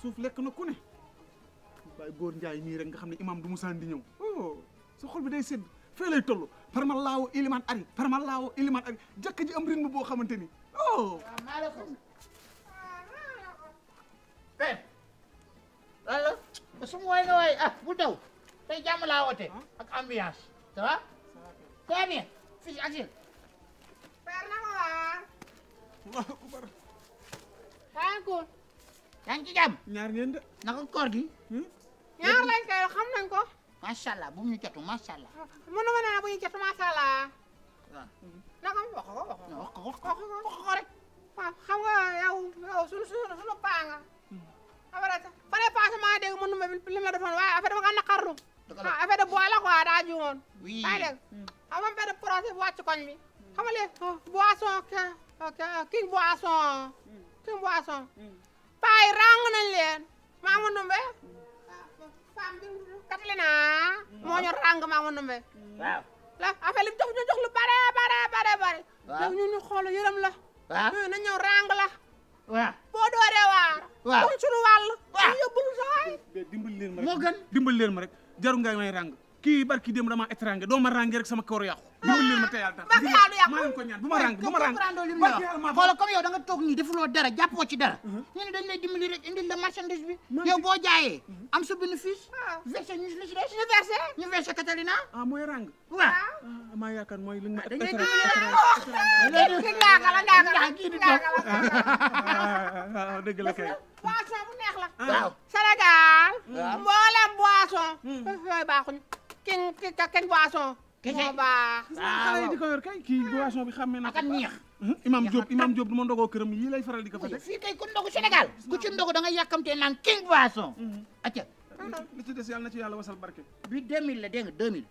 suuf lekk na ku ne waaye góor njaay nii rek nga xam ne imam du musaan di ñëw oh sa xol bi day sedd fee lay toll parma laawo iliman ari jàkk ji am rythme boo xamante ni oh maaleykum Père lan la su ma woowee nga woowee ah bu daw tey jàmm laa woote ak ambiance ça va très bien fii ak yéen Père na ma waa Allahu akbar yaa ngi ko yaa ngi ci jàmm ñaar ngeen de naka koor gi ñaar lañ koy xam nañ ko macha allah bu mu ñu jotu macha allah mënu ma ne bu ñu jot macha allah waaw naka wax ko wax ko rek waaw xam nga yow sunu paa nga après fane passé maa dégg mënu ma li ma defoon waaye affaire dama ko naqarlu affaire de bois la quoi daa juumoon oui yaa dégg am am benn projet bu wàcc koñ bi xam nga léegi boisson king boisson paa yi ràng nañ leen maa ma numbe femme bi Catalina moo ñu ràng maa ma numbe waaw la affaire li jox lu bare waaw ñu xool yërëm la waaw na ñëw ràng la waaw boo dooree waar waaw doon suñu wàll waaw ñu yóbbul saay dimbali leen ma rek moo gën dimbali leen ma rek jaru ngay may ràng kii barki dem dama étranger doo ma ràngee rek sama kawar yàqu dimbali leen ma te yàlla tax maa leen ko ñaan bu ma ràng bu ma ràng barki yàlla maa xoolal comme yow da nga toog nii defuloo dara jàppoo ci dara ñu ne dañ lay dimbali rek indil la marchandise bi yow boo jaayee am sa bénéfice versé ñu li ci des ñu versé Catalina ah mooy ràng waaw maa yaakaar mooy li nga ma dañ lay dëgg la kay boisson bu neex la waaw Sénégal waaw mboolem boisson yooyu baaxuñ king boisson moo baax xale yi di ko yor kay kii boisson bi xàmmee na ak neex imam Diop du ma ndogoo këram yii lay faral di ko fa teg fii kay ku ndogu Sénégal ku ci ndogu da nga yàkkamtee naan king boisson acca li ci des yàlla na ci yàlla wasal barke bi 2000 la dégg nga 2000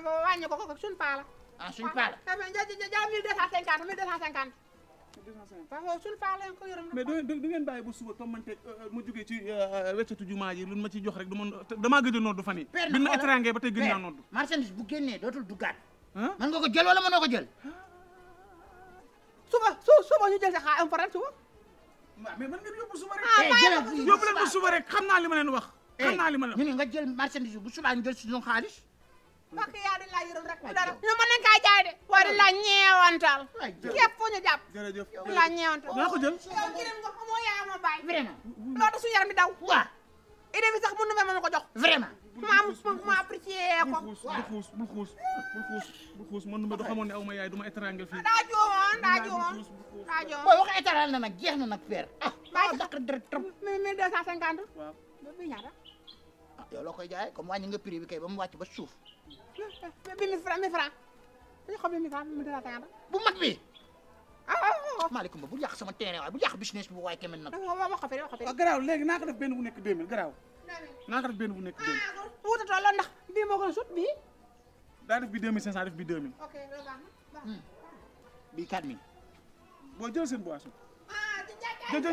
boo wàññi ko suñu paa la suñu paa la ja 1250 waaw suñu paa la ko yërëm mais du ngeen bàyyi bu suba comme man te mu jógee ci weccatu jumaa ji lu ma ci jox rek du ma damaa gëj a noddu fan yi bi na étranger ba tey gëj naa noddu marchandise bu génnee dootul duggaat mën nga ko jël wala mënoo ko jël suba ñu jël si xaa important suba waaw mais man ngeen yóbbu suba rek yóbbu leen bu suba rek xam naa li ma leen wax xam naa li ma leen ñu ne nga jël marchandise bu subaa ñu jël si suñu xaalis parce que yaa dañ laa yërëm rek dara ñu mën nañ kaa jaay de waaye dañ laa ñeewantal képp fu ñu jàpp jërëjëf dañ laa ñeewantal naa ko jël yow girim nga amoo yaay amoo baay vraiment loolu su yaram bi daw waaw idée bi sax mën na ma ko jox vraiment ma apprécié ko bul xuus man ma do xamoon ne aw ma yaay du ma étranger fii daa juumoon booy wax étaral na nag jeex na nag père bàyyi daq dërët trop 1250 waaw bi ñaata yow loo koy jaay comme wàññi nga prix bi kay ba mu wàcc ba suuf bi 1000 francs dañu xam 1000 francs 1250 bu mag bi maaleykum ba bu yàq sama terrain waaye bu yàq business bi waaye tamit nag wax ko fi waaw garaaw léegi naa ko def benn bu nekk 2000 garaaw naa ko def benn bu nekk 2000 wutatoo la ndax bii moo gën a sut bii daa def bi 2500 def bi 2000 ok loolu baax na bii 4000 boo jël seen boisson jël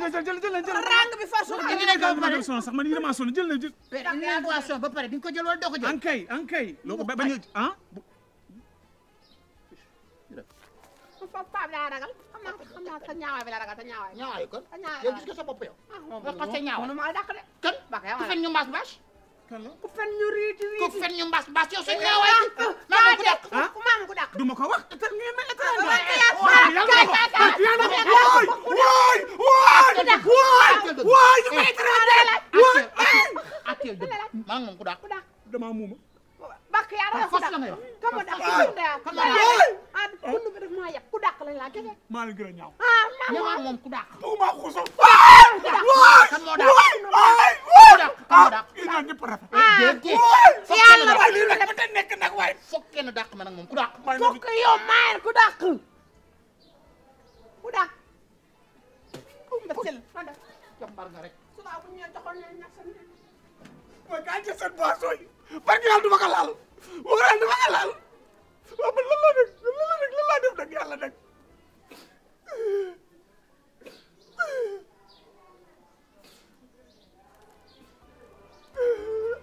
rang bi force dañu ne ko ba pare sax man yi dama sonn jël na jël père boisson ba pare di nga ko jël wala doo ko jël ankay loo ko bañ ah foofu paa bi daa ragal xam naa sa ñaawaay bi la ragal sa ñaawaay ñaawaay kon yow gis nga sa bopp yow nga xas sa ñaawaay ma dàq de kan ku fen ñu mbaas mbaas kan la ku fen ñu riiti ku fen ñu mbaas mbaas yow sa ñaawaay maa ku dàq maa ku dàq du ma ko wax te ngeen ma maa ngi ku dàq dama muuma bakk yaa dama ku dàq kan ma dàq kan ma dàq kundu bi daf maa yab ku dàq lañ laa kese maa la gën a ñaaw ñëwaat moom ku dàq bëgguma xuuso kan moo dàq ku dàq ina ñëpp rafet yàlla waay lii rek te nekk nag waay foog kenn dàq ma nag moom ku dàq fokk yow maay ku dàq ku dàq mbëccël jàmbar nga rek suba bu ñu joxoon leen ñax sa mooy kaa jël seen boisson yi parce que yàlla du ma ko laal wala du ma ko laal waaw man lan laa def nag yàlla nag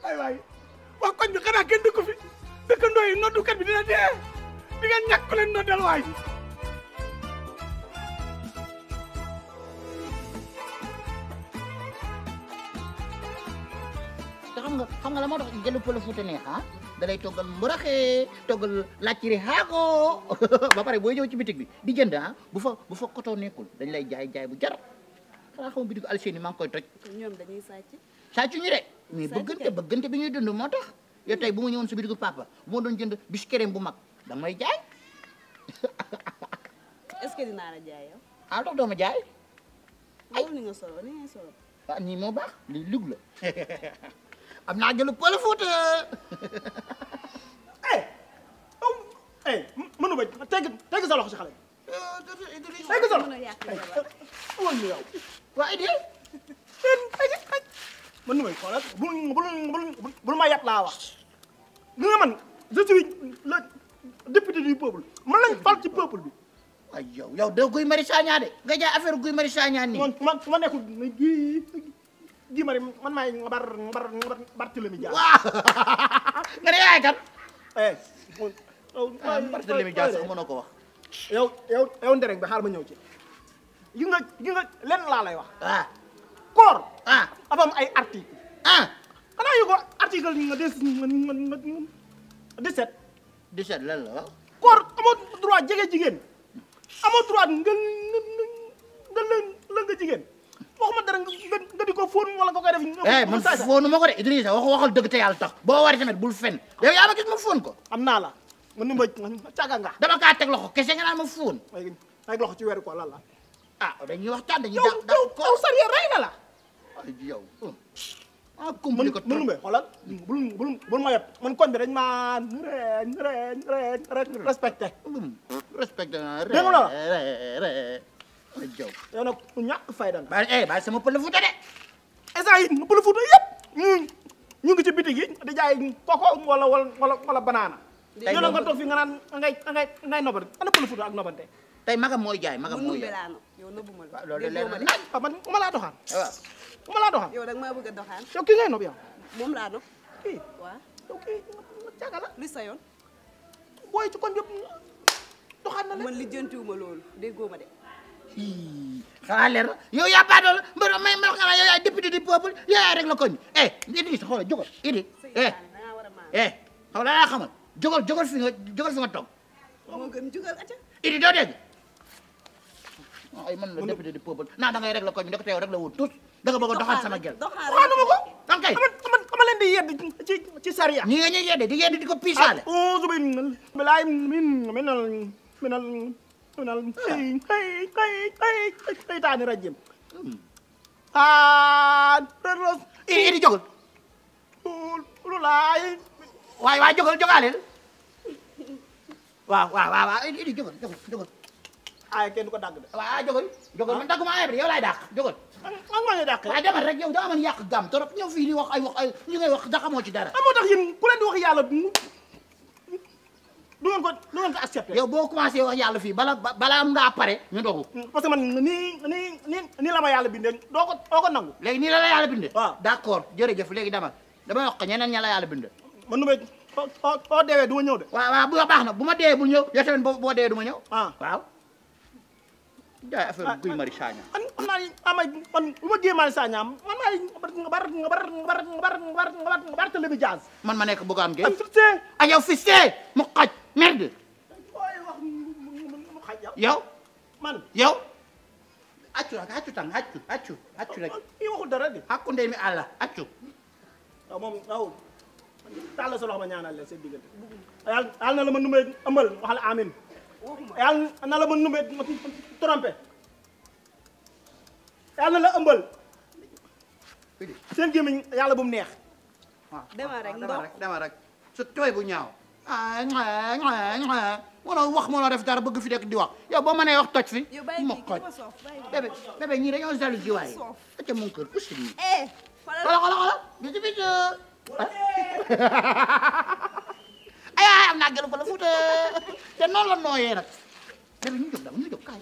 ay waay waa koñ bi xanaa kenn dëkk fi dëkkandoo yi noddukat bi dina dee di nga ñàkk leen noddal waay xam nga la moo tax jëlu pël Fuuta neex ah da lay toggal mburaxe toggal lacciri xaako ba pare booy ñëw ci bitig bi di jënd ah bu fa koto nekkul dañ lay jaay bu jar xanaa xam bitig Alseyni maa ngi koy toj ñoom dañuy sàcc ñu de mais bëggante bi ñuy dund moo tax yow tey bu ma ñëwoon sa bitigu papa bu ma doon jënd biscuit bu mag da may jaay est-ce que dinaa la jaay yow ah dox doo ma jaay ay ni nga solo ah nii moo baax lii lug la am naa jëlu pël Fuuta mënu ba tegg sa loxo si xale tegg sa loxo wal mi yow waa Idi man nu may xoolal bul ma yat laa wax li nga man je suis le député du peuple man lañ fal ci peuple bi ay yow de Guy Marius Sagna de nga jaay affaire Guy Marius Sagna nii ma nekkul gi mari man maay ngabar Barthélémy Dias waaw nga ne yaay kan Barthélémy Dias sax mënoo ko wax yow ndereng bi xaar ma ñëw ci gi nga lenn laa lay wax koor dafa am ay article xanaa yu ko article nga 17 lan la wax koor amoo droit jege jigéen amoo droit nga nga jigéen waxuma dara nga di ko fóon wala nga koy def man fóonu ma ko de Idrissa waxal dëgg te yàlla tax boo waree tamit bul fen yow yaa ma gis ma fóon ko am naa la man ni ma càgga nga dama kaa teg loxo kese nga naan ma fóon teg loxo ci weeru ko lan la dañuy waxtaan dañuy yow sariya rey na la yow mën numbe xoolal bul ma yot man koñ bi dañ ma respecté dégg nga yow nag ku ñàkk fayda nga bàyyi sama pël Fuuta de instant yi pël Fuuta yëpp ñu ngi ci bitig yi di jaay koko wala banaana yow nag nga toog fi nga naan ngay nobante ana pël Fuuta ak nobante tey magam mooy jaay yow nëbbu ma la loolu leer na man ma laa doxaan ma laa doxaan yow dag maa bëgg a doxaan yow kii ngay nob yow moom laa nob kii waaw yow kii caga la lu sa yoon booy ci kon yëpp doxaan na leen man lijjantiwuma loolu déggoo ma de xanaa leer na yow yaa baadool mbër may ma xanaa yow yaay député du peuple yow yaay rek la koñ Idi sa xoolal jógal Idi xaw la laa xamal jógal fi nga toog moo gën jugal acca Idi doo dégg ay man la député du peuple naa da ngay rek la koñ ndek te yow rek la wut tous da nga bëgg a doxal sama gel doxaanuma ko donc kay ama leen di yedd ci sariya ñi nga ñuy yedde di yedd di ko piisaale bilaay minal seytaani rajim Idi jógal lu laay waay jógaleel waaw Idi jógal ay kenn du ko dagg de waaw jógal man dagguma ay bi yow laay dàq jógal man ma ñu dàq waaw demal rek yow dama mën yàq gam torop ñëw fii di wax ay li ngay wax da xamoo ci dara moo tax yéen ku leen di wax yàlla du ngeen ko accepté yow boo commencé wax yàlla fii bala am ngaa pare ñu dogu parce que man nii la ma yàlla bindee doo ko nangu léegi nii la yàlla bindee waaw d'accord jërëjëf léegi damay wax ñeneen ña la yàlla bindee man nu may soo deewee du ma ñëw de waaw bu baax na bu ma deewee bul ñëw yow tamit boo deewee du ma ñëw waaw jaay affaire Guy Marius Sagna xam naa ni man bu ma Guy Marius Sagna man maay nga Barthélémy Dias man ma nekk Bougane Gueye fiste ak yow fiste mu xaj merde mu xaj yow man yow accu rek i waxul dara di hakku ndey mi àlla accu waaw moom waaw tàll sa loxo ma ñaanal leen seen diggante yàlla na la ma numee ëmbal waxal amin yàlla na la ma numee trompé yàlla na la ëmbal seen gémmiñ yàlla bu mu neex dama rek su tooy bu ñaaw mënoo wax mënoo def dara bëgg fi dekk di wax yow boo mënee wax toj fi ma xoj bébé ñii dañoo jalu ji waaye aca mon kër aussi nii xola bisu ay am naa gelu fa la Fuuta te noonu la nooyee nag bébé ñu jóg kaay